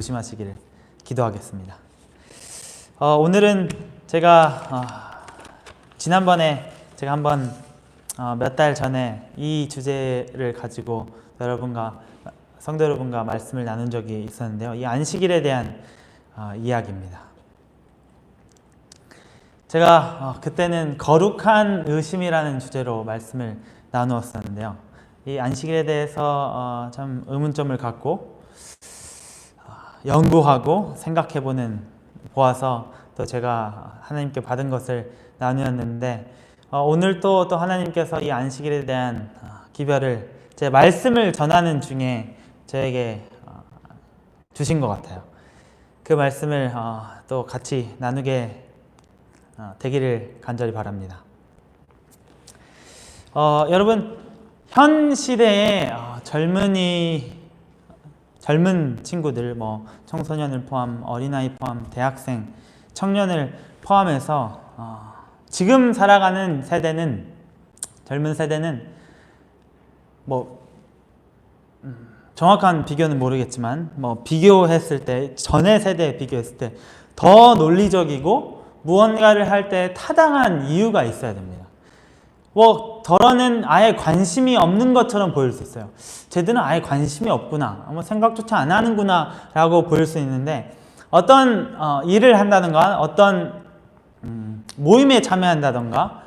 조심하시기를 기도하겠습니다. 오늘은 제가 지난번에 제가 한번 몇 달 전에 이 주제를 가지고 성도 여러분과 말씀을 나눈 적이 있었는데요. 이 안식일에 대한 이야기입니다. 제가 그때는 거룩한 의심이라는 주제로 말씀을 나누었었는데요. 이 안식일에 대해서 참 의문점을 갖고 연구하고 보아서 또 제가 하나님께 받은 것을 나누었는데, 오늘 또 하나님께서 이 안식일에 대한 기별을 제 말씀을 전하는 중에 저에게 주신 것 같아요. 그 말씀을 또 같이 나누게 되기를 간절히 바랍니다. 여러분, 현 시대의 젊은 친구들, 청소년을 포함, 어린아이 포함, 대학생, 청년을 포함해서 지금 살아가는 젊은 세대는 정확한 비교는 모르겠지만 비교했을 때, 전의 세대에 비교했을 때 더 논리적이고 무언가를 할 때 타당한 이유가 있어야 됩니다. 덜어는 아예 관심이 없는 것처럼 보일 수 있어요. 쟤들은 아예 관심이 없구나, 생각조차 안 하는구나 라고 보일 수 있는데, 어떤 일을 한다든가 어떤 모임에 참여한다든가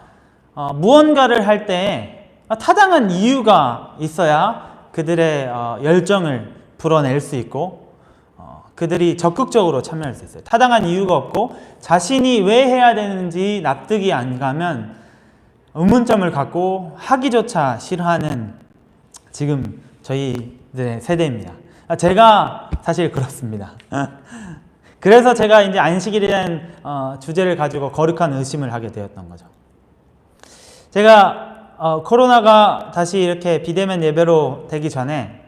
무언가를 할 때 타당한 이유가 있어야 그들의 열정을 불어낼 수 있고 그들이 적극적으로 참여할 수 있어요. 타당한 이유가 없고 자신이 왜 해야 되는지 납득이 안 가면 의문점을 갖고 하기조차 싫어하는 지금 저희들의 세대입니다. 제가 사실 그렇습니다. 그래서 제가 이제 안식일에 대한 주제를 가지고 거룩한 의심을 하게 되었던 거죠. 제가 코로나가 다시 이렇게 비대면 예배로 되기 전에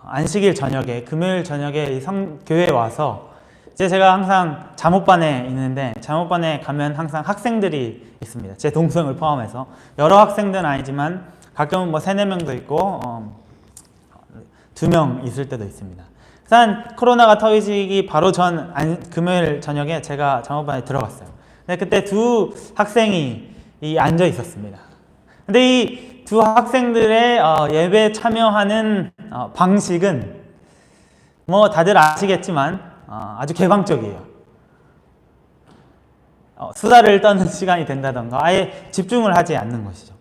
안식일 저녁에 금요일 저녁에 교회에 와서 이제 제가 항상 잠옷반에 있는데, 잠옷반에 가면 항상 학생들이 있습니다. 제 동생을 포함해서 여러 학생들은 아니지만 가끔은 3-4명도 있고 2명 있을 때도 있습니다. 일단 코로나가 터지기 바로 전 금요일 저녁에 제가 잠옷반에 들어갔어요. 근데 그때 두 학생이 앉아 있었습니다. 근데 이 두 학생들의 예배에 참여하는 방식은 다들 아시겠지만 아주 개방적이에요. 수다를 떠는 시간이 된다던가 아예 집중을 하지 않는 것이죠.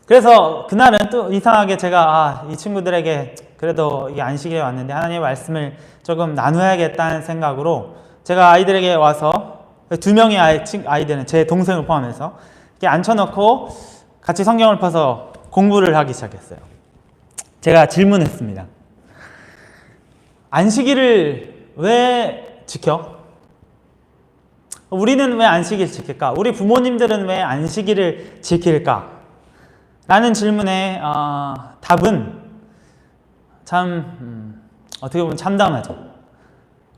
그래서 그날은 또 이상하게 제가 이 친구들에게 그래도 이 안식일에 왔는데 하나님의 말씀을 조금 나눠야겠다는 생각으로 제가 아이들에게 와서 2명의 아이들은 제 동생을 포함해서 이렇게 앉혀놓고 같이 성경을 펴서 공부를 하기 시작했어요. 제가 질문했습니다. 안식일을 왜 지켜? 우리는 왜 안식일 지킬까? 우리 부모님들은 왜 안식일을 지킬까? 라는 질문에 답은 참 어떻게 보면 참담하죠.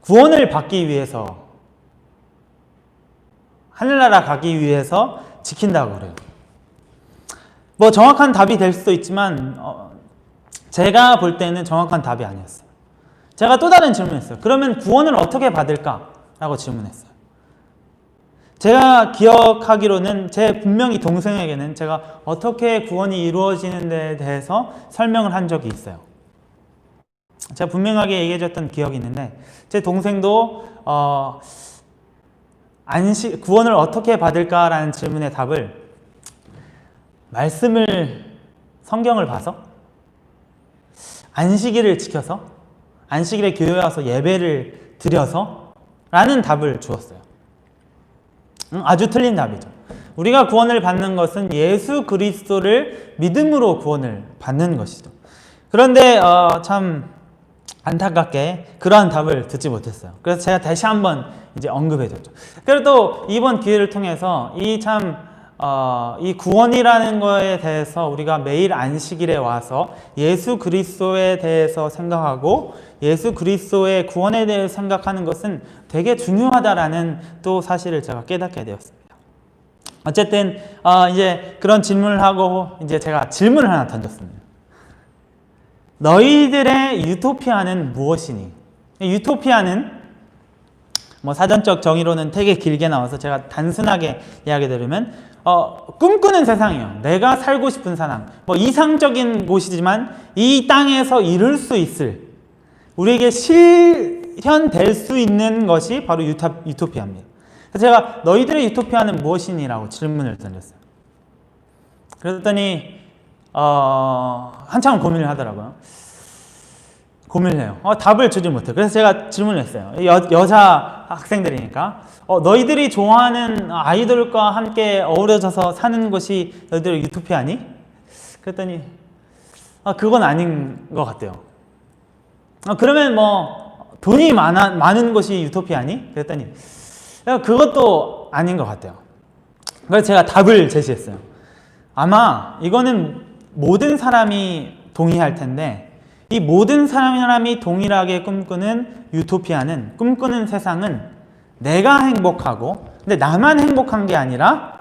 구원을 받기 위해서, 하늘나라 가기 위해서 지킨다고 그래요. 정확한 답이 될 수도 있지만 제가 볼 때는 정확한 답이 아니었어요. 제가 또 다른 질문을 했어요. 그러면 구원을 어떻게 받을까? 라고 질문했어요. 제가 기억하기로는 분명히 동생에게는 제가 어떻게 구원이 이루어지는 데에 대해서 설명을 한 적이 있어요. 제가 분명하게 얘기해줬던 기억이 있는데, 제 동생도 구원을 어떻게 받을까라는 질문의 답을 성경을 봐서, 안식일을 지켜서, 안식일에 교회에 와서 예배를 드려서 라는 답을 주었어요. 아주 틀린 답이죠. 우리가 구원을 받는 것은 예수 그리스도를 믿음으로 구원을 받는 것이죠. 그런데 참 안타깝게 그러한 답을 듣지 못했어요. 그래서 제가 다시 한번 이제 언급해줬죠. 그리고 또 이번 기회를 통해서 이 구원이라는 거에 대해서 우리가 매일 안식일에 와서 예수 그리스도에 대해서 생각하고 예수 그리스도의 구원에 대해 생각하는 것은 되게 중요하다라는 또 사실을 제가 깨닫게 되었습니다. 어쨌든 이제 그런 질문을 하고 이제 제가 질문을 하나 던졌습니다. 너희들의 유토피아는 무엇이니? 유토피아는 뭐 사전적 정의로는 되게 길게 나와서 제가 단순하게 이야기 드리면 꿈꾸는 세상이요. 내가 살고 싶은 세상. 뭐 이상적인 곳이지만 이 땅에서 이룰 수 있을, 우리에게 실현될 수 있는 것이 바로 유토피아입니다. 그래서 제가 너희들의 유토피아는 무엇이니라고 질문을 던졌어요. 그랬더니 한참 고민을 하더라고요. 고민을 해요. 답을 주지 못해요. 그래서 제가 질문을 했어요. 여자 학생들이니까 너희들이 좋아하는 아이돌과 함께 어우러져서 사는 것이 너희들의 유토피아니? 그랬더니 그건 아닌 것 같대요. 그러면 뭐 돈이 많은 것이 유토피아니? 그랬더니 그것도 아닌 것 같아요. 그래서 제가 답을 제시했어요. 아마 이거는 모든 사람이 동의할 텐데, 이 모든 사람이 동일하게 꿈꾸는 유토피아는, 꿈꾸는 세상은 내가 행복하고, 근데 나만 행복한 게 아니라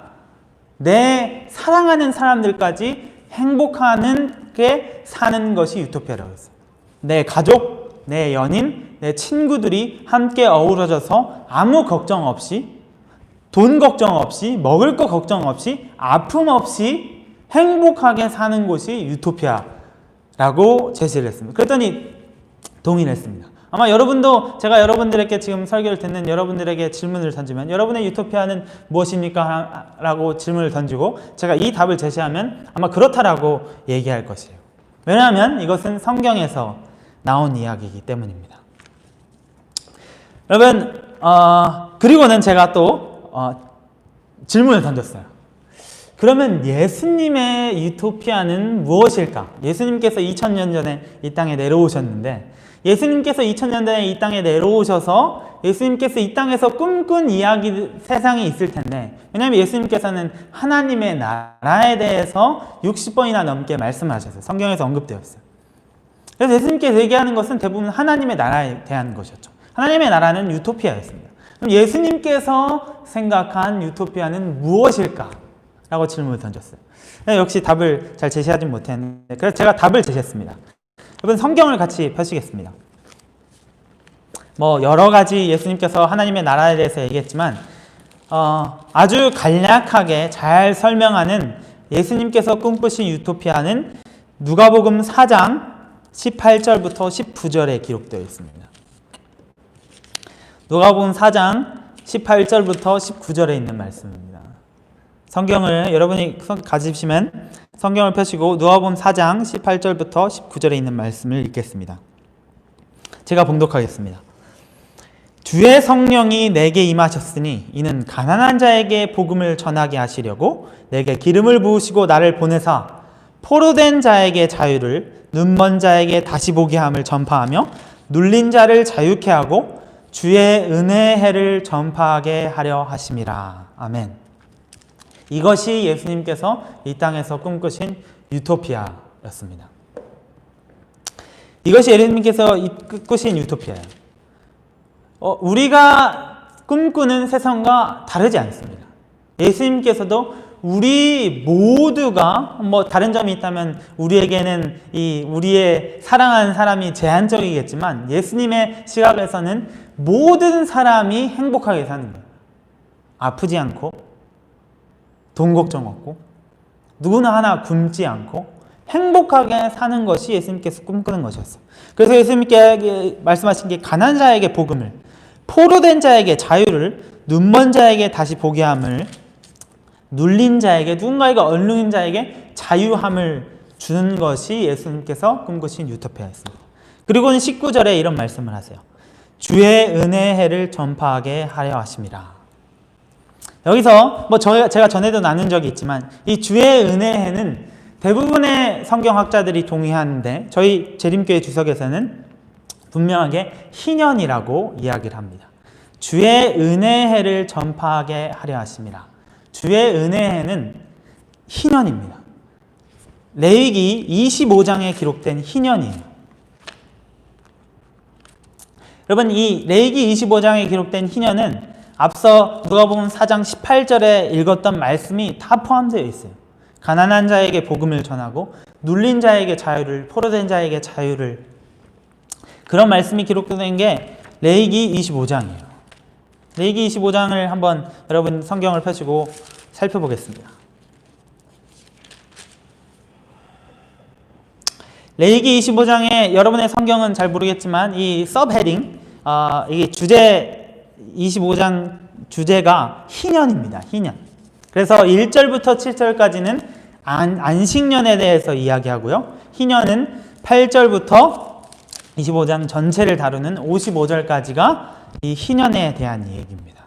내 사랑하는 사람들까지 행복하는 게 사는 것이 유토피아라고 했어요. 내 가족, 내 연인, 내 친구들이 함께 어우러져서 아무 걱정 없이, 돈 걱정 없이, 먹을 거 걱정 없이, 아픔 없이 행복하게 사는 곳이 유토피아라고 제시를 했습니다. 그랬더니 동의를 했습니다. 아마 여러분도, 제가 여러분들에게 지금 설교를 듣는 여러분들에게 질문을 던지면 여러분의 유토피아는 무엇입니까? 라고 질문을 던지고 제가 이 답을 제시하면 아마 그렇다라고 얘기할 것이에요. 왜냐하면 이것은 성경에서 나온 이야기이기 때문입니다. 여러분, 그리고는 제가 또 질문을 던졌어요. 그러면 예수님의 유토피아는 무엇일까? 예수님께서 2000년 전에 이 땅에 내려오셨는데, 예수님께서 2000년 전에 이 땅에 내려오셔서 예수님께서 이 땅에서 꿈꾼 이야기 세상이 있을 텐데, 왜냐하면 예수님께서는 하나님의 나라에 대해서 60번이나 넘게 말씀하셨어요. 성경에서 언급되었어요. 그래서 예수님께서 얘기하는 것은 대부분 하나님의 나라에 대한 것이었죠. 하나님의 나라는 유토피아였습니다. 그럼 예수님께서 생각한 유토피아는 무엇일까? 라고 질문을 던졌어요. 역시 답을 잘 제시하지 못했는데, 그래서 제가 답을 제시했습니다. 여러분, 성경을 같이 펴시겠습니다. 뭐 여러 가지 예수님께서 하나님의 나라에 대해서 얘기했지만 아주 간략하게 잘 설명하는 예수님께서 꿈꾸신 유토피아는 누가복음 4장 18절부터 19절에 기록되어 있습니다. 누가복음 4장 18절부터 19절에 있는 말씀입니다. 성경을 여러분이 가지시면 성경을 펴시고 누가복음 4장 18절부터 19절에 있는 말씀을 읽겠습니다. 제가 봉독하겠습니다. 주의 성령이 내게 임하셨으니 이는 가난한 자에게 복음을 전하게 하시려고 내게 기름을 부으시고 나를 보내사 포로된 자에게 자유를, 눈먼 자에게 다시 보게 함을 전파하며 눌린 자를 자유케 하고 주의 은혜의 해를 전파하게 하려 하심이라. 아멘. 이것이 예수님께서 이 땅에서 꿈꾸신 유토피아였습니다. 이것이 예수님께서 꿈꾸신 유토피아예요. 우리가 꿈꾸는 세상과 다르지 않습니다. 예수님께서도 우리 모두가, 뭐 다른 점이 있다면 우리에게는 우리의 사랑하는 사람이 제한적이겠지만 예수님의 시각에서는 모든 사람이 행복하게 사는 거예요. 아프지 않고, 돈 걱정 없고, 누구나 하나 굶지 않고 행복하게 사는 것이 예수님께서 꿈꾸는 것이었어요. 그래서 예수님께 말씀하신 게 가난한 자에게 복음을, 포로된 자에게 자유를, 눈먼 자에게 다시 보게 함을, 눌린 자에게, 누군가에게 얼룩인 자에게 자유함을 주는 것이 예수님께서 꿈꾸신 유토피아였습니다. 그리고는 19절에 이런 말씀을 하세요. 주의 은혜의 해를 전파하게 하려 하심이라. 여기서 뭐 제가 전에도 나눈 적이 있지만 이 주의 은혜의 해는 대부분의 성경학자들이 동의하는데 저희 재림교회 주석에서는 분명하게 희년이라고 이야기를 합니다. 주의 은혜의 해를 전파하게 하려 하심이라. 주의 은혜의 해는 희년입니다. 레위기 25장에 기록된 희년이에요. 여러분, 이 레위기 25장에 기록된 희년은 앞서 누가복음 4장 18절에 읽었던 말씀이 다 포함되어 있어요. 가난한 자에게 복음을 전하고 눌린 자에게 자유를, 포로된 자에게 자유를, 그런 말씀이 기록된 게 레위기 25장이에요. 레위기 25장을 한번 여러분 성경을 펴시고 살펴보겠습니다. 레위기 25장에 여러분의 성경은 잘 모르겠지만 이 서브헤딩, 이 주제 25장 주제가 희년입니다. 희년. 그래서 1절부터 7절까지는 안식년에 대해서 이야기하고요. 희년은 8절부터 25장 전체를 다루는 55절까지가 이 희년에 대한 얘기입니다.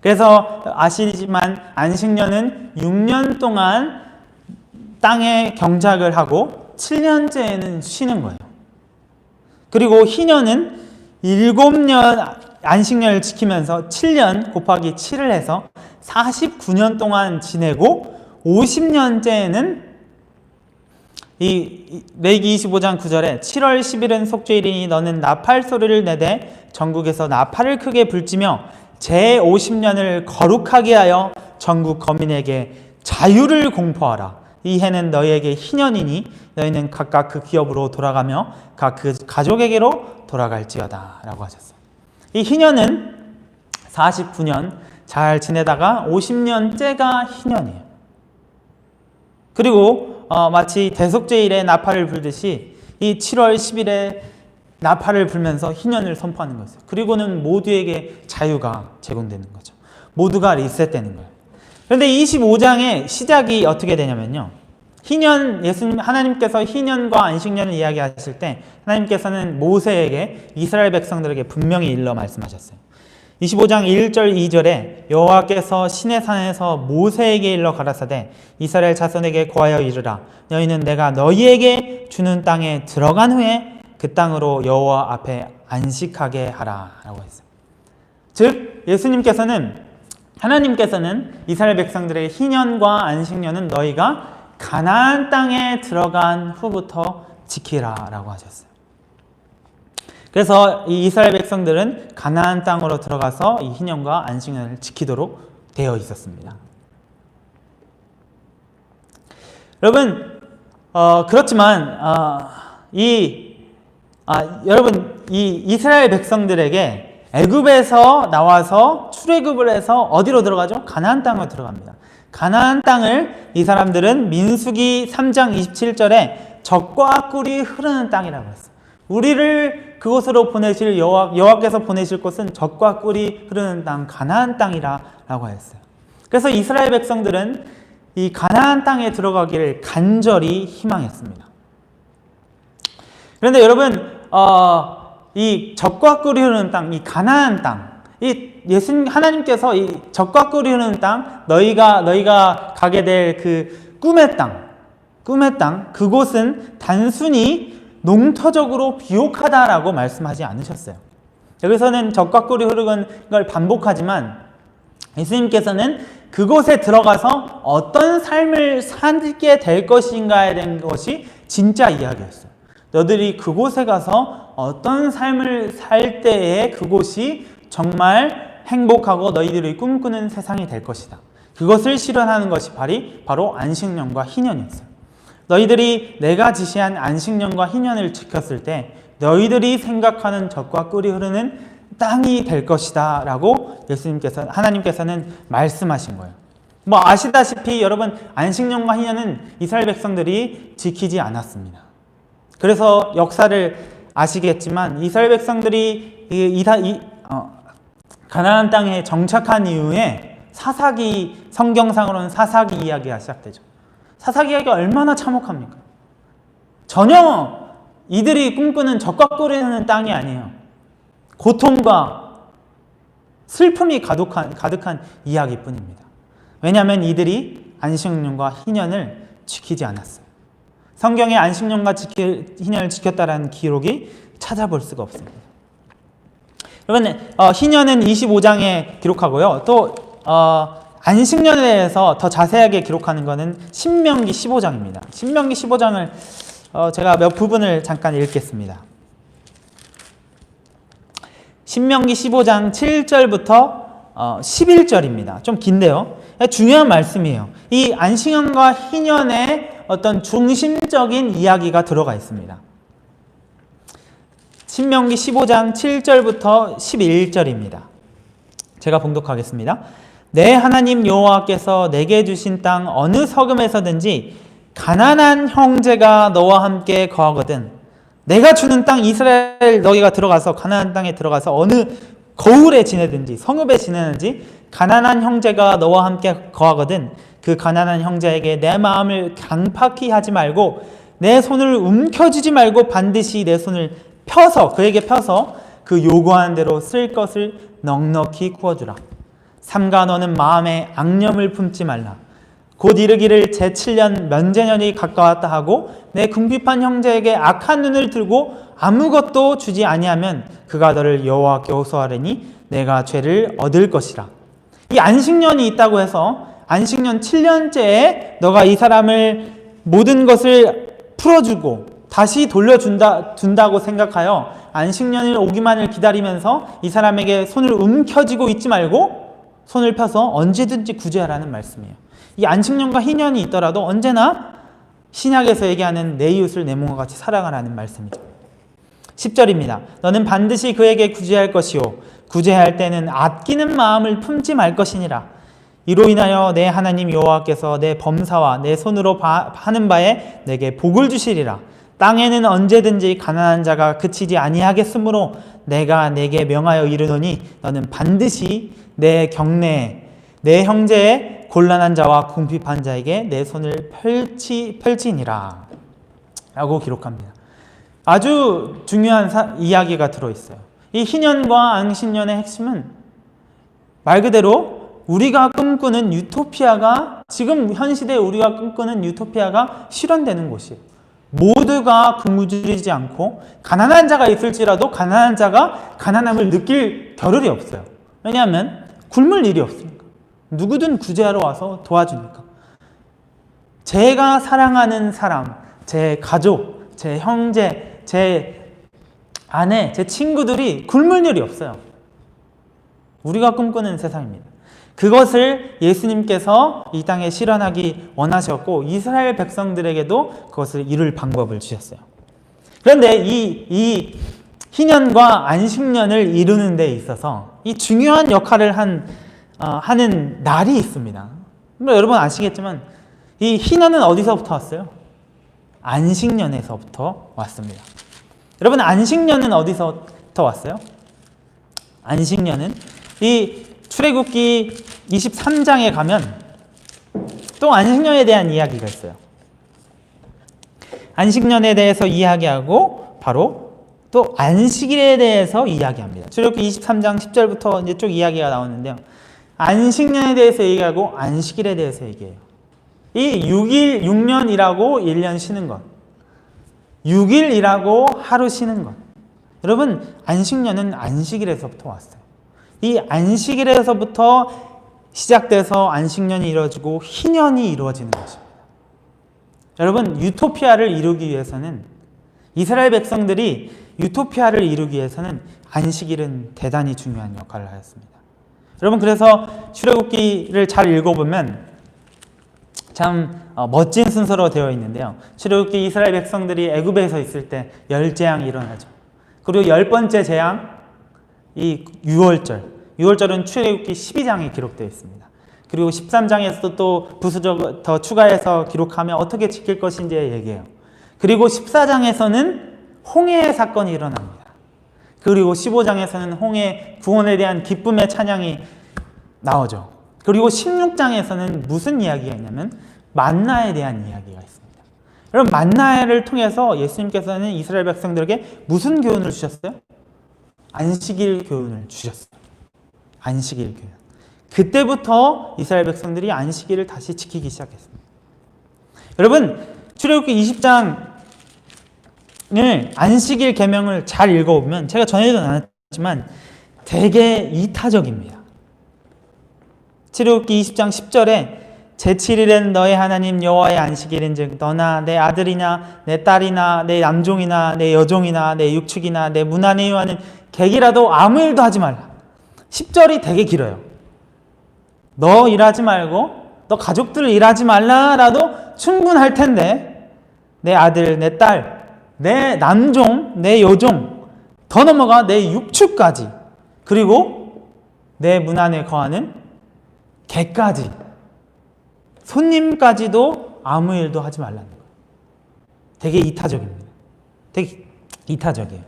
그래서 아시지만 안식년은 6년 동안 땅에 경작을 하고 7년째에는 쉬는 거예요. 그리고 희년은 7년 안식년을 지키면서 7년 곱하기 7을 해서 49년 동안 지내고 50년째에는 이 레위기 25장 9절에 7월 10일은 속죄일이니 너는 나팔 소리를 내되 전국에서 나팔을 크게 불지며 제50년을 거룩하게 하여 전국 거민에게 자유를 공포하라. 이 해는 너희에게 희년이니 너희는 각각 그 기업으로 돌아가며 각 그 가족에게로 돌아갈지어다 라고 하셨어요. 이 희년은 49년 잘 지내다가 50년째가 희년이에요. 그리고 마치 대속죄일에 나팔을 불듯이 이 7월 10일에 나팔을 불면서 희년을 선포하는 거죠. 그리고는 모두에게 자유가 제공되는 거죠. 모두가 리셋되는 거예요. 그런데 25장의 시작이 어떻게 되냐면요. 희년, 예수님, 하나님께서 희년과 안식년을 이야기하실 때 하나님께서는 모세에게 이스라엘 백성들에게 분명히 일러 말씀하셨어요. 25장 1절 2절에 여호와께서 시내산에서 모세에게 일러 가라사대 이스라엘 자손에게 고하여 이르라 너희는 내가 너희에게 주는 땅에 들어간 후에 그 땅으로 여호와 앞에 안식하게 하라 라고 했어요. 즉 하나님께서는 이스라엘 백성들의 희년과 안식년은 너희가 가나안 땅에 들어간 후부터 지키라 라고 하셨어요. 그래서 이 이스라엘 백성들은 가나안 땅으로 들어가서 이 희년과 안식년을 지키도록 되어 있었습니다. 여러분, 그렇지만 여러분 이 이스라엘 백성들에게 애굽에서 나와서 출애굽을 해서 어디로 들어가죠? 가나안 땅으로 들어갑니다. 가나안 땅을 이 사람들은 민수기 3장 27절에 젖과 꿀이 흐르는 땅이라고 했어요. 우리를 그곳으로 보내실 여호와께서 보내실 곳은 젖과 꿀이 흐르는 땅 가나안 땅이라고 했어요. 그래서 이스라엘 백성들은 이 가나안 땅에 들어가기를 간절히 희망했습니다. 그런데 여러분 이 젖과 꿀이 흐르는 땅, 이 가나안 땅, 하나님께서 이 젖과 꿀이 흐르는 땅, 너희가 가게 될 그 꿈의 땅, 그곳은 단순히 농토적으로 비옥하다라고 말씀하지 않으셨어요. 여기서는 젖과 꿀이 흐르는 걸 반복하지만 예수님께서는 그곳에 들어가서 어떤 삶을 살게 될 것인가에 대한 것이 진짜 이야기였어요. 너희들이 그곳에 가서 어떤 삶을 살 때에 그곳이 정말 행복하고 너희들이 꿈꾸는 세상이 될 것이다. 그것을 실현하는 것이 바로 안식년과 희년이었어요. 너희들이 내가 지시한 안식년과 희년을 지켰을 때 너희들이 생각하는 젖과 꿀이 흐르는 땅이 될 것이다 라고 하나님께서는 말씀하신 거예요. 아시다시피 여러분 안식년과 희년은 이스라엘 백성들이 지키지 않았습니다. 그래서 역사를 아시겠지만 이스라엘 백성들이 가나안 땅에 정착한 이후에 성경상으로는 사사기 이야기가 시작되죠. 사사기 이야기가 얼마나 참혹합니까? 전혀 이들이 꿈꾸는 젖과 꿀이 흐르는 땅이 아니에요. 고통과 슬픔이 가득한 이야기뿐입니다. 왜냐하면 이들이 안식년과 희년을 지키지 않았어요. 성경에 안식년과 희년을 지켰다라는 기록이 찾아볼 수가 없습니다. 여러분, 희년은 25장에 기록하고요. 또 안식년에 대해서 더 자세하게 기록하는 것은 신명기 15장입니다. 신명기 15장을 제가 몇 부분을 잠깐 읽겠습니다. 신명기 15장 7절부터 11절입니다. 좀 긴데요. 중요한 말씀이에요. 이 안식년과 희년의 어떤 중심적인 이야기가 들어가 있습니다. 신명기 15장 7절부터 11절입니다. 제가 봉독하겠습니다. 내 하나님 여호와께서 내게 주신 땅 어느 서금에서든지 가난한 형제가 너와 함께 거하거든 내가 주는 땅 이스라엘 너희가 들어가서 가나안 땅에 들어가서 어느 거울에 지내든지 성읍에 지내든지 가난한 형제가 너와 함께 거하거든 그 가난한 형제에게 내 마음을 강팍히 하지 말고 내 손을 움켜쥐지 말고 반드시 내 손을 그에게 펴서 그 요구하는 대로 쓸 것을 넉넉히 구워주라. 삼가 너는 마음에 악념을 품지 말라. 곧 이르기를 제7년 면제년이 가까웠다 하고 내 궁핍한 형제에게 악한 눈을 들고 아무것도 주지 아니하면 그가 너를 여호와께 호소하리니 내가 죄를 얻을 것이라. 이 안식년이 있다고 해서 안식년 7년째에 너가 이 사람을 모든 것을 풀어주고 다시 돌려준다고 생각하여 안식년이 오기만을 기다리면서 이 사람에게 손을 움켜쥐고 있지 말고 손을 펴서 언제든지 구제하라는 말씀이에요. 이 안식년과 희년이 있더라도 언제나 신약에서 얘기하는 내 이웃을 내 몸과 같이 사랑하라는 말씀이죠. 10절입니다. 너는 반드시 그에게 구제할 것이요 구제할 때는 아끼는 마음을 품지 말 것이니라. 이로 인하여 내 하나님 여호와께서 내 범사와 내 손으로 하는 바에 내게 복을 주시리라. 땅에는 언제든지 가난한 자가 그치지 아니하겠으므로 내가 내게 명하여 이르노니 너는 반드시 내 경내에 내 형제의 곤란한 자와 궁핍한 자에게 내 손을 펼치니라 라고 기록합니다. 아주 중요한 이야기가 들어있어요. 이 희년과 안식년의 핵심은 말 그대로 우리가 꿈꾸는 유토피아가 지금 현 시대에 우리가 꿈꾸는 유토피아가 실현되는 곳이에요. 모두가 굶주리지 않고 가난한 자가 있을지라도 가난한 자가 가난함을 느낄 겨를이 없어요. 왜냐하면 굶을 일이 없으니까. 누구든 구제하러 와서 도와주니까. 제가 사랑하는 사람, 제 가족, 제 형제, 제 아내, 제 친구들이 굶을 일이 없어요. 우리가 꿈꾸는 세상입니다. 그것을 예수님께서 이 땅에 실현하기 원하셨고 이스라엘 백성들에게도 그것을 이룰 방법을 주셨어요. 그런데 이 희년과 안식년을 이루는 데 있어서 이 중요한 역할을 하는 날이 있습니다. 여러분 아시겠지만 이 희년은 어디서부터 왔어요? 안식년에서부터 왔습니다. 여러분 안식년은 어디서부터 왔어요? 안식년은 이 출애굽기 23장에 가면 또 안식년에 대한 이야기가 있어요. 안식년에 대해서 이야기하고 바로 또 안식일에 대해서 이야기합니다. 출애굽기 23장 10절부터 이제 쭉 이야기가 나오는데요. 안식년에 대해서 얘기하고 안식일에 대해서 얘기해요. 이 6일, 6년 일하고 1년 쉬는 것. 6일 일하고 하루 쉬는 것. 여러분 안식년은 안식일에서부터 왔어요. 이 안식일에서부터 시작돼서 안식년이 이루어지고 희년이 이루어지는 것입니다. 여러분 유토피아를 이루기 위해서는 이스라엘 백성들이 유토피아를 이루기 위해서는 안식일은 대단히 중요한 역할을 하였습니다. 여러분 그래서 출애굽기를 잘 읽어보면 참 멋진 순서로 되어 있는데요. 출애굽기 이스라엘 백성들이 애굽에서 있을 때 열 재앙이 일어나죠. 그리고 열 번째 재앙 이 유월절은 출애굽기 12장에 기록되어 있습니다. 그리고 13장에서도 또 부수적 더 추가해서 기록하면 어떻게 지킬 것인지 얘기해요. 그리고 14장에서는 홍해 사건이 일어납니다. 그리고 15장에서는 홍해 구원에 대한 기쁨의 찬양이 나오죠. 그리고 16장에서는 무슨 이야기가 있냐면 만나에 대한 이야기가 있습니다. 여러분 만나를 통해서 예수님께서는 이스라엘 백성들에게 무슨 교훈을 주셨어요? 안식일 교훈을 주셨어요. 안식일 교훈. 그때부터 이스라엘 백성들이 안식일을 다시 지키기 시작했습니다. 여러분 출애굽기 20장을 안식일 계명을 잘 읽어보면 제가 전에도 나눴지만 되게 이타적입니다. 출애굽기 20장 10절에 제7일은 너의 하나님 여호와의 안식일인즉 너나 내 아들이나 내 딸이나 내 남종이나 내 여종이나 내 육축이나 내 문 안에 유하는 객이라도 아무 일도 하지 말라. 10절이 되게 길어요. 너 일하지 말고 너 가족들 일하지 말라라도 충분할 텐데 내 아들, 내 딸, 내 남종, 내 여종, 더 넘어가 내 육축까지, 그리고 내 문 안에 거하는 개까지, 손님까지도 아무 일도 하지 말라는 거예요. 되게 이타적입니다. 되게 이타적이에요.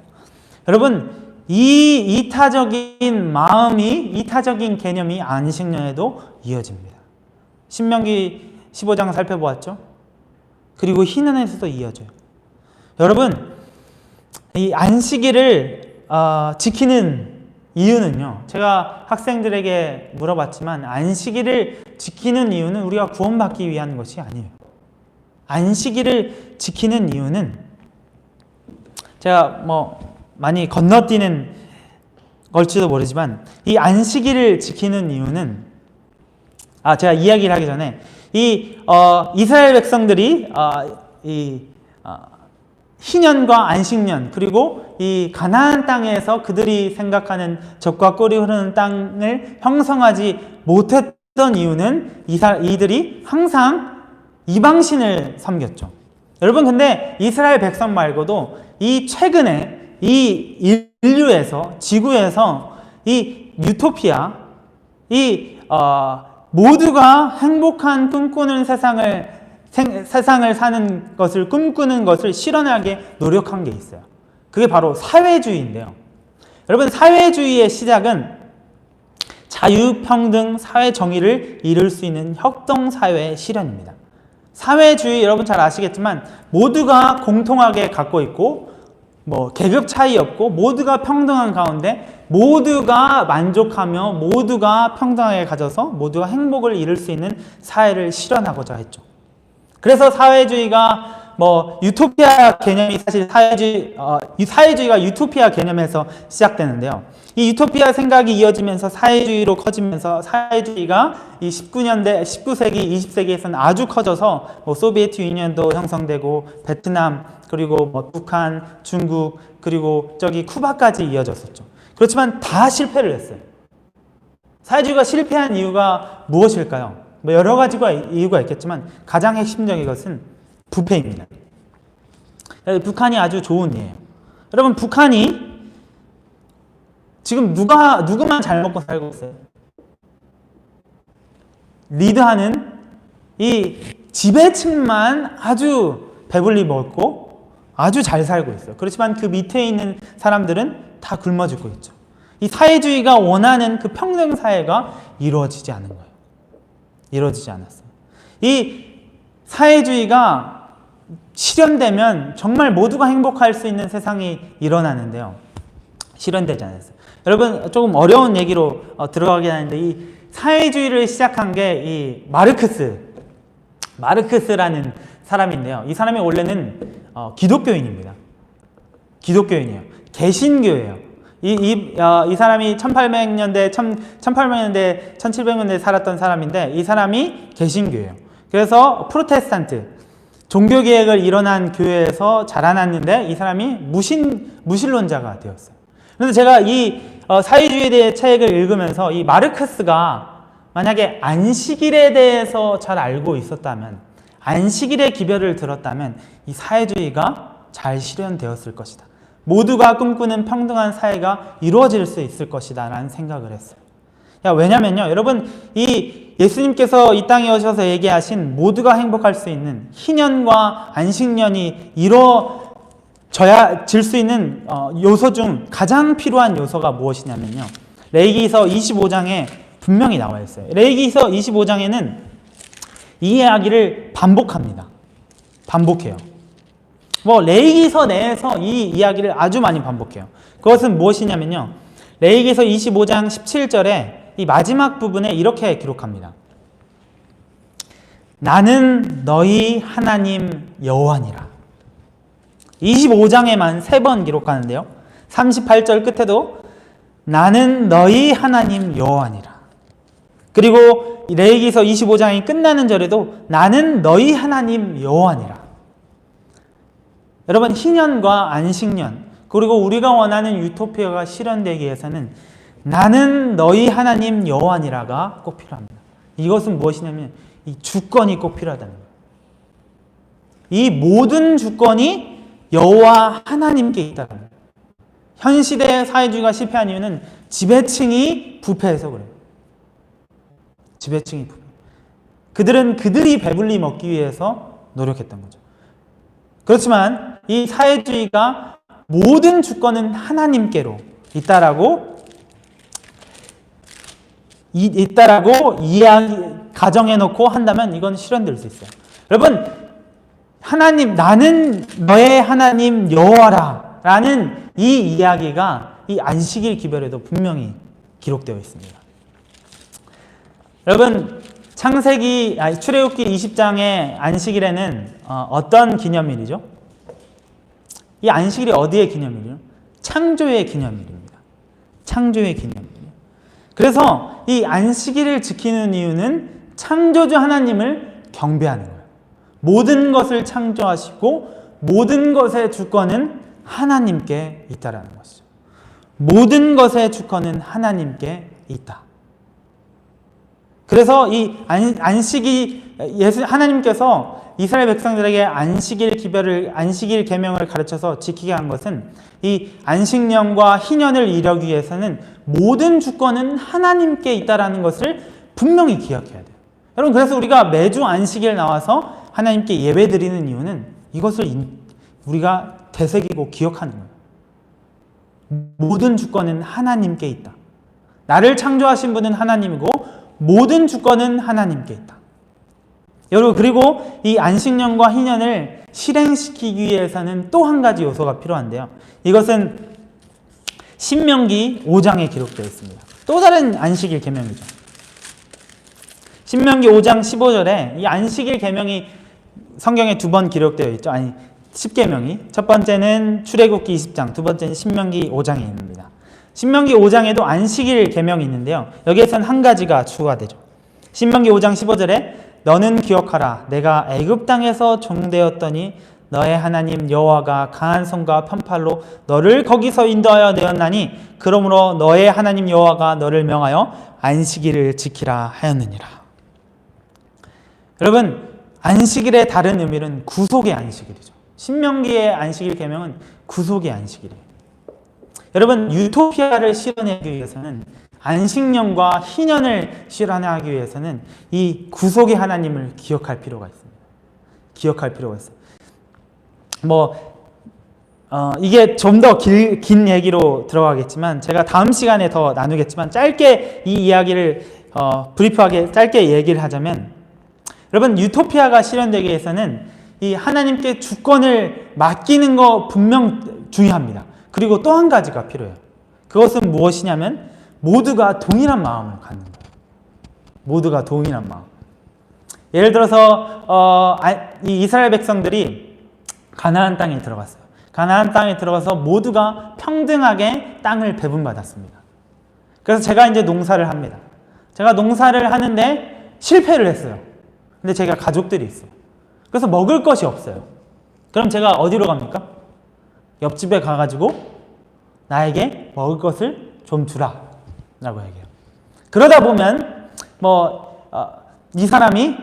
여러분, 이 이타적인 마음이, 이타적인 개념이 안식년에도 이어집니다. 신명기 15장 살펴보았죠? 그리고 희년에서도 이어져요. 여러분, 이 안식일을 지키는 이유는요, 제가 학생들에게 물어봤지만 안식일을 지키는 이유는 우리가 구원받기 위한 것이 아니에요. 안식일을 지키는 이유는, 제가 많이 건너뛰는 걸지도 모르지만, 이 안식일을 지키는 이유는, 제가 이야기를 하기 전에 이스라엘 백성들이 희년과 안식년, 그리고 이 가나안 땅에서 그들이 생각하는 젖과 꿀이 흐르는 땅을 형성하지 못했던 이유는 이들이 항상 이방신을 섬겼죠. 여러분, 근데 이스라엘 백성 말고도 이 최근에 이 인류에서, 지구에서 이 유토피아, 모두가 행복한 꿈꾸는 세상을 사는 것을, 꿈꾸는 것을 실현하게 노력한 게 있어요. 그게 바로 사회주의인데요. 여러분, 사회주의의 시작은 자유평등 사회정의를 이룰 수 있는 협동사회의 실현입니다. 사회주의, 여러분 잘 아시겠지만 모두가 공통하게 갖고 있고 계급 차이 없고 모두가 평등한 가운데 모두가 만족하며 모두가 평등하게 가져서 모두가 행복을 이룰 수 있는 사회를 실현하고자 했죠. 그래서 사회주의가 유토피아 개념이 사실 사회주의가 유토피아 개념에서 시작되는데요. 이 유토피아 생각이 이어지면서 사회주의로 커지면서 사회주의가 이 19세기, 20세기에서는 아주 커져서 소비에트 유니언도 형성되고 베트남, 그리고 북한, 중국, 그리고 쿠바까지 이어졌었죠. 그렇지만 다 실패를 했어요. 사회주의가 실패한 이유가 무엇일까요? 여러 가지 이유가 있겠지만 가장 핵심적인 것은 부패입니다. 북한이 아주 좋은 예예요. 여러분, 북한이 지금 누구만 잘 먹고 살고 있어요? 리드하는 이 지배층만 아주 배불리 먹고 아주 잘 살고 있어요. 그렇지만 그 밑에 있는 사람들은 다 굶어 죽고 있죠. 이 사회주의가 원하는 그 평등 사회가 이루어지지 않은 거예요. 이루어지지 않았어요. 이 사회주의가 실현되면 정말 모두가 행복할 수 있는 세상이 일어나는데요. 실현되지 않았어요. 여러분, 조금 어려운 얘기로 들어가긴 하는데, 이 사회주의를 시작한 게 이 마르크스라는 사람인데요. 이 사람이 원래는 기독교인입니다. 기독교인이에요. 개신교예요. 이 사람이 1800년대, 1700년대에 살았던 사람인데, 이 사람이 개신교예요. 그래서 프로테스탄트, 종교개혁을 일어난 교회에서 자라났는데, 이 사람이 무신론자가 되었어요. 그래서 제가 이 사회주의에 대해 책을 읽으면서 이 마르크스가 만약에 안식일에 대해서 잘 알고 있었다면, 안식일의 기별을 들었다면 이 사회주의가 잘 실현되었을 것이다. 모두가 꿈꾸는 평등한 사회가 이루어질 수 있을 것이다 라는 생각을 했어요. 왜냐면요, 여러분, 이 예수님께서 이 땅에 오셔서 얘기하신 모두가 행복할 수 있는 희년과 안식년이 이루어질 수 있는 요소 중 가장 필요한 요소가 무엇이냐면요, 레위기서 25장에 분명히 나와 있어요. 레위기서 25장에는 이 이야기를 반복합니다. 반복해요. 레위기서 내에서 이 이야기를 아주 많이 반복해요. 그것은 무엇이냐면요, 레위기서 25장 17절에 이 마지막 부분에 이렇게 기록합니다. 나는 너희 하나님 여호와니라. 25장에만 3번 기록하는데요, 38절 끝에도 나는 너희 하나님 여호와니라. 그리고 레위기서 25장이 끝나는 절에도 나는 너희 하나님 여호와니라. 여러분, 희년과 안식년, 그리고 우리가 원하는 유토피아가 실현되기 위해서는 나는 너희 하나님 여호와니라가 꼭 필요합니다. 이것은 무엇이냐면 이 주권이 꼭 필요하다는 거예요. 이 모든 주권이 여호와 하나님께 있다는 거예요. 현 시대의 사회주의가 실패한 이유는 지배층이 부패해서 그래요. 지배층이 부패. 그들은 그들이 배불리 먹기 위해서 노력했던 거죠. 그렇지만 이 사회주의가 모든 주권은 하나님께로 있다라고 가정해놓고 한다면 이건 실현될 수 있어요. 여러분, 하나님, 나는 너의 하나님 여호와라 라는 이 이야기가 이 안식일 기별에도 분명히 기록되어 있습니다. 여러분, 출애굽기 20장의 안식일에는 어떤 기념일이죠? 이 안식일이 어디의 기념일이요? 창조의 기념일입니다. 창조의 기념일. 그래서 이 안식일을 지키는 이유는 창조주 하나님을 경배하는 거예요. 모든 것을 창조하시고 모든 것의 주권은 하나님께 있다라는 것이죠. 모든 것의 주권은 하나님께 있다. 그래서 이 하나님께서 이스라엘 백성들에게 안식일 계명을 가르쳐서 지키게 한 것은 이 안식년과 희년을 이루기 위해서는 모든 주권은 하나님께 있다라는 것을 분명히 기억해야 돼요. 여러분, 그래서 우리가 매주 안식일 나와서 하나님께 예배 드리는 이유는 이것을 우리가 되새기고 기억하는 거예요. 모든 주권은 하나님께 있다. 나를 창조하신 분은 하나님이고 모든 주권은 하나님께 있다. 여러분, 그리고 이 안식년과 희년을 실행시키기 위해서는 또 한 가지 요소가 필요한데요. 이것은 신명기 5장에 기록되어 있습니다. 또 다른 안식일 계명이죠. 신명기 5장 15절에 이 안식일 계명이 성경에 두 번 기록되어 있죠. 10계명이. 첫 번째는 출애굽기 20장, 두 번째는 신명기 5장에 있습니다. 신명기 5장에도 안식일 계명이 있는데요. 여기에서는 한 가지가 추가되죠. 신명기 5장 15절에 너는 기억하라. 내가 애굽 땅에서 종되었더니 너의 하나님 여호와가 강한 손과 편팔로 너를 거기서 인도하여 내었나니 그러므로 너의 하나님 여호와가 너를 명하여 안식일을 지키라 하였느니라. 여러분, 안식일의 다른 의미는 구속의 안식일이죠. 신명기의 안식일 계명은 구속의 안식일이에요. 여러분, 유토피아를 실현하기 위해서는 안식년과 희년을 실현하기 위해서는 이 구속의 하나님을 기억할 필요가 있습니다. 기억할 필요가 있어요. 이게 좀 더 긴 얘기로 들어가겠지만 제가 다음 시간에 더 나누겠지만 짧게 이 이야기를 브리프하게 짧게 얘기를 하자면, 여러분, 유토피아가 실현되기 위해서는 이 하나님께 주권을 맡기는 거 분명 중요합니다. 그리고 또 한 가지가 필요해요. 그것은 무엇이냐면 모두가 동일한 마음을 갖는 거예요. 모두가 동일한 마음. 예를 들어서 이 이스라엘 백성들이 가나안 땅에 들어갔어요. 가나안 땅에 들어가서 모두가 평등하게 땅을 배분받았습니다. 그래서 제가 이제 농사를 합니다. 제가 농사를 하는데 실패를 했어요. 근데 제가 가족들이 있어요. 그래서 먹을 것이 없어요. 그럼 제가 어디로 갑니까? 옆집에 가가지고 나에게 먹을 것을 좀 주라 라고 얘기해요. 그러다 보면 이 사람이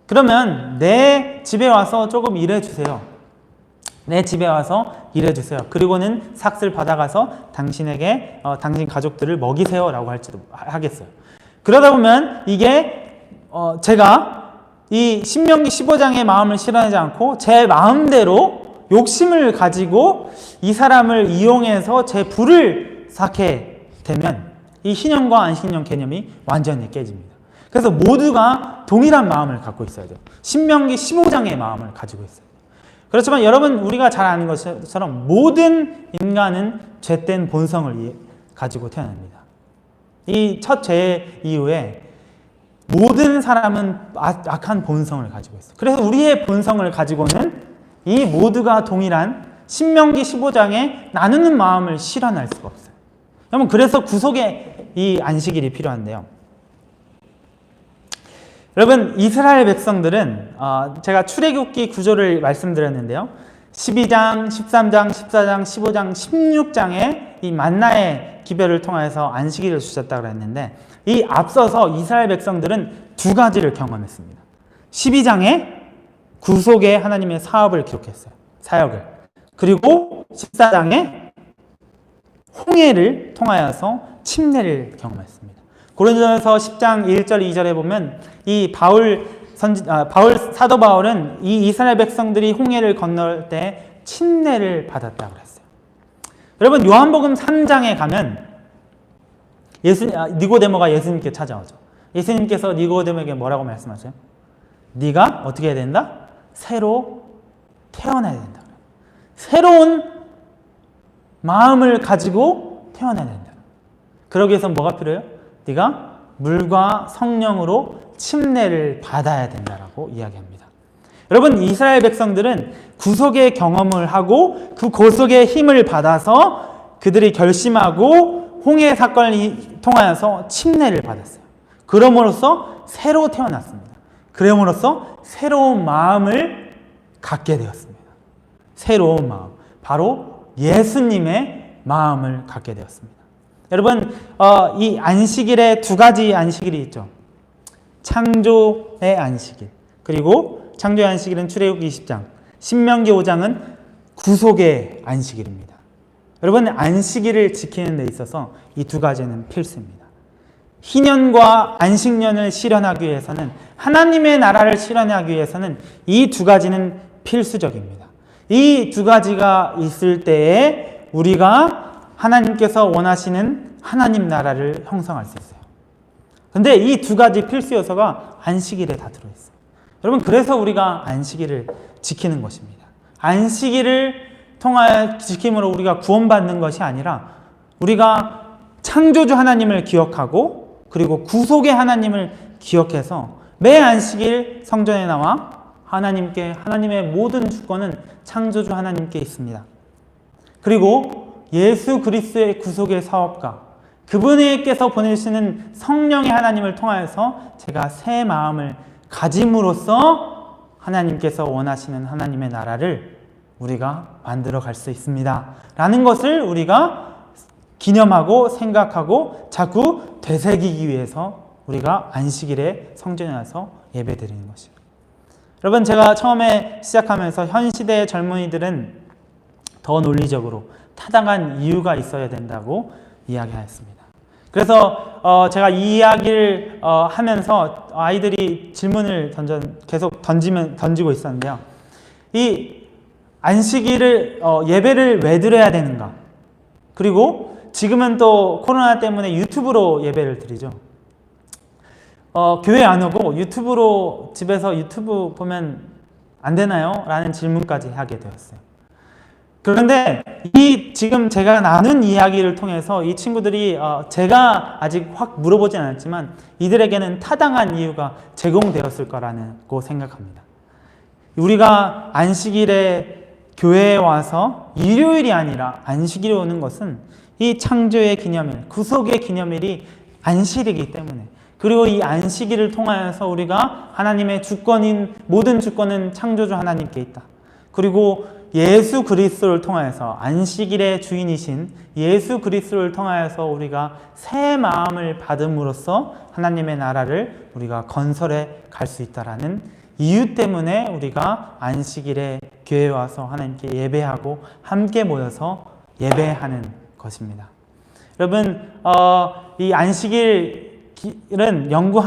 그러면 내 집에 와서 조금 일해주세요. 내 집에 와서 일해주세요. 그리고는 삭슬 받아가서 당신에게 당신 가족들을 먹이세요 라고 하겠어요. 그러다 보면 이게 제가 이 신명기 15장의 마음을 실현하지 않고 제 마음대로 욕심을 가지고 이 사람을 이용해서 제 부를 쌓게 되면 이 희년과 안식년 개념이 완전히 깨집니다. 그래서 모두가 동일한 마음을 갖고 있어야 돼요. 신명기 15장의 마음을 가지고 있어요. 그렇지만 여러분, 우리가 잘 아는 것처럼 모든 인간은 죄된 본성을 가지고 태어납니다. 이 첫 죄 이후에 모든 사람은 악한 본성을 가지고 있어요. 그래서 우리의 본성을 가지고는 이 모두가 동일한 신명기 15장에 나누는 마음을 실현할 수가 없어요. 여러분, 그래서 구속의 이 안식일이 필요한데요. 여러분, 이스라엘 백성들은 제가 출애굽기 구조를 말씀드렸는데요. 12장, 13장, 14장, 15장, 16장에 이 만나의 기별을 통해서 안식일을 주셨다고 했는데 이 앞서서 이스라엘 백성들은 두 가지를 경험했습니다. 12장에 구속의 하나님의 사업을 기록했어요. 사역을. 그리고 14장에 홍해를 통하여서 침례를 경험했습니다. 고린도전서 10장 1절 2절에 보면 이 사도 바울은 이 이스라엘 백성들이 홍해를 건널 때 침례를 받았다고 했어요. 여러분 요한복음 3장에 가면 니고데모가 예수님께 찾아오죠. 예수님께서 니고데모에게 뭐라고 말씀하세요? 네가 어떻게 해야 된다? 새로 태어나야 된다. 새로운 마음을 가지고 태어나야 된다. 그러기 위해서 뭐가 필요해요? 네가 물과 성령으로 침례를 받아야 된다라고 이야기합니다. 여러분 이스라엘 백성들은 구속의 경험을 하고 그 구속의 힘을 받아서 그들이 결심하고 홍해 사건을 통하여서 침례를 받았어요. 그럼으로써 새로 태어났습니다. 그럼으로써 새로운 마음을 갖게 되었습니다. 새로운 마음, 바로 예수님의 마음을 갖게 되었습니다. 여러분 이 안식일에 두 가지 안식일이 있죠. 창조의 안식일, 그리고 창조의 안식일은 출애굽기 20장, 신명기 5장은 구속의 안식일입니다. 여러분 안식일을 지키는 데 있어서 이 두 가지는 필수입니다. 희년과 안식년을 실현하기 위해서는, 하나님의 나라를 실현하기 위해서는 이 두 가지는 필수적입니다. 이 두 가지가 있을 때에 우리가 하나님께서 원하시는 하나님 나라를 형성할 수 있어요. 근데 이 두 가지 필수 요소가 안식일에 다 들어있어요. 여러분 그래서 우리가 안식일을 지키는 것입니다. 안식일을 통하여 지킴으로 우리가 구원받는 것이 아니라 우리가 창조주 하나님을 기억하고 그리고 구속의 하나님을 기억해서 매 안식일 성전에 나와 하나님의 모든 주권은 창조주 하나님께 있습니다. 그리고 예수 그리스도의 구속의 사업가, 그분께서 보내시는 성령의 하나님을 통하여서 제가 새 마음을 가짐으로써 하나님께서 원하시는 하나님의 나라를 우리가 만들어 갈 수 있습니다. 라는 것을 우리가 기념하고 생각하고 자꾸 되새기기 위해서 우리가 안식일에 성전에 와서 예배 드리는 것이에요. 여러분 제가 처음에 시작하면서 현 시대의 젊은이들은 더 논리적으로 타당한 이유가 있어야 된다고 이야기하였습니다. 그래서 제가 이 이야기를 하면서 아이들이 질문을 계속 던지고 있었는데요. 이 안식일을 예배를 왜 드려야 되는가? 그리고 지금은 또 코로나 때문에 유튜브로 예배를 드리죠. 교회 안 오고 유튜브로 집에서 유튜브 보면 안 되나요? 라는 질문까지 하게 되었어요. 그런데 지금 제가 나눈 이야기를 통해서 이 친구들이 제가 아직 확 물어보진 않았지만 이들에게는 타당한 이유가 제공되었을 거라고 생각합니다. 우리가 안식일에 교회에 와서 일요일이 아니라 안식일에 오는 것은 이 창조의 기념일, 구속의 기념일이 안식이기 때문에, 그리고 이 안식일을 통하여서 우리가 하나님의 주권인 모든 주권은 창조주 하나님께 있다. 그리고 예수 그리스도를 통하여서 안식일의 주인이신 예수 그리스도를 통하여서 우리가 새 마음을 받음으로써 하나님의 나라를 우리가 건설해 갈 수 있다라는 이유 때문에 우리가 안식일에 교회에 와서 하나님께 예배하고 함께 모여서 예배하는 것입니다. 여러분 이 안식일은 연구하면